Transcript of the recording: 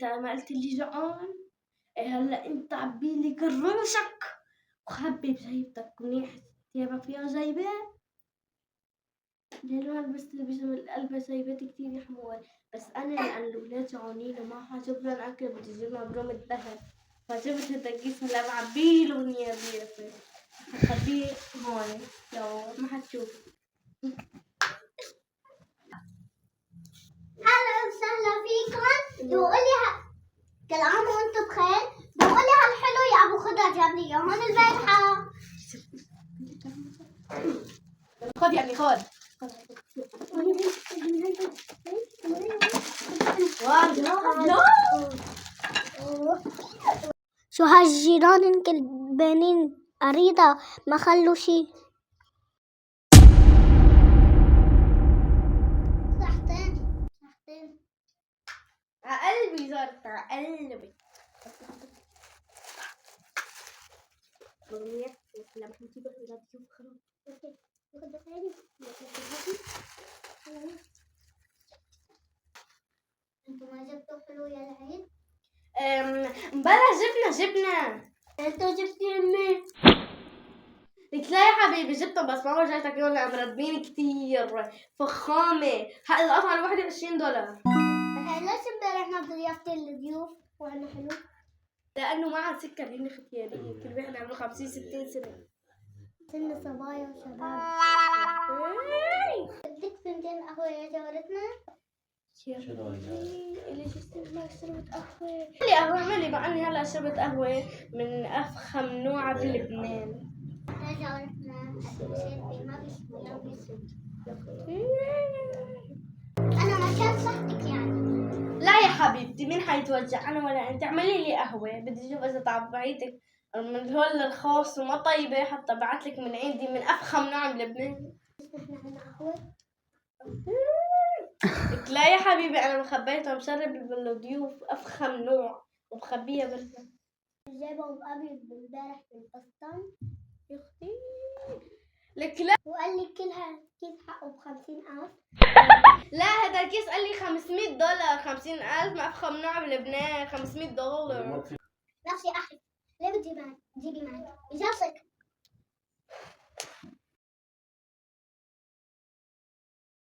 انت ما قلت لي جوعان؟ هلا انت عبيلي كروشك وخبي بجيبتك منيح، ثيابك فيها جيبة؟ ليه ما لبست البيجامة اللي قلبها جيبات كتير يا حمول؟ بس انا لان الاولاد جوعانين وما حاجيب لهم اكل بدي اجيب لهم بروم الدهر، فجبت الدقيس هلا بعبيلهم اياه بيافة، خبيه هون يلا ما حتشوف. اهلا وسهلا فيكم. بقولي كل عام وانتم بخير. بقولي هالحلو يا ابو خضر جاب لي هون البارحه. خد يا ابني خد. شو هالجيران الكلبانين أريدة ما خلوا شي. صحتين عقلبي زرت عقلبي. مغنية لا ما نجيب ولا تشوف خلاص. انتوا ما جبتوا حلو يا العيد؟ بلا جبنا. انتوا جبتوا منين؟ قلت لا يا حبيبي جبتهم بس ما ورجيتك اياهم لان مرتبين كتير فخامة. القطعة الواحدة $20. ليش امبارح ما ضيفتي الضيوف وانا حلو؟ لانه معها سكر هن ختيانين، كل واحد عمره 50-60 سنة. سن صبايا وشباب. بدك فنجان قهوة يا جارتنا؟ ليش ما شربت قهوة؟ اعملي قهوة اعملي، مع اني هلا شربت قهوة من افخم نوع بلبنان. يا جارتنا الشربي ما بيشوي بيسود. انا ما كان صحتك يعني. لا يا حبيبتي مين حيتوجع انا ولا انت؟ اعملي لي قهوة بدي اشوف اذا تعبعيتك من هول الخاص وما طيبة حتى بعتلك من عندي من افخم نوع بلبنان. نحن عنا قهوة. قلت لا يا حبيبي انا مخبيتها مشرب بالضيوف افخم نوع ومخبيها برا. جابوا ابي امبارح بالبسطن يا اختي لك لا. وقال لي كلها كيس حقه ب50,000. لا هذا الكيس قال لي $500. 50,000 ما افخم نوع بلبنان $500. نفسي احي. ليه بتجيبي معك؟ جيبي معك اجازتك.